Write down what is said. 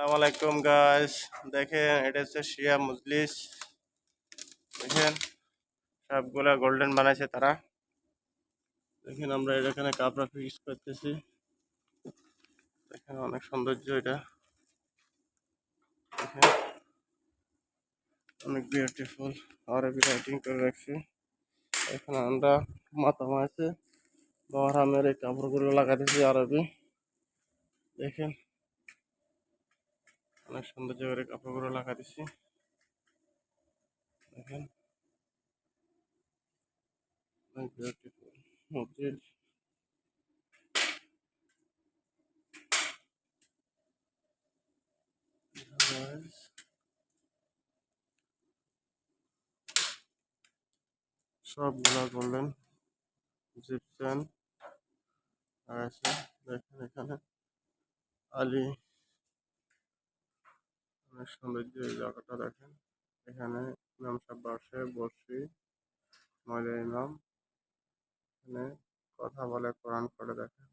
আসসালামু আলাইকুম গাইস। দেখেন এটা হচ্ছে শিয়া মজলিস। দেখেন সবগুলা গোল্ডেন বানাইছে তারা। দেখেন আমরা এখানে কাপড় ফিক্স করতেছি। দেখেন অনেক সৌন্দর্য এটা। দেখেন অনেক বিউটিফুল আরবি রাইটিং করে রাখছি। এখানে আমরা মাথা মারছে মহরামের এই কাপড়গুলো লাগাতেছি আরবি। দেখেন অনেক সৌন্দর্য করে কাপড়গুলো লাগাতেছি। দেখেন অনেক বিউটিফুল মসজিদ। সবগুলা গোল্ডেন জিপসেন আছে। দেখেন এখানে আলী অনেক সৌন্দর্য এই জায়গাটা দেখেন। এখানে ইমাম সাহেব বসি ময়লা ইমাম এখানে কথা বলে কোরআন পড়ে। দেখেন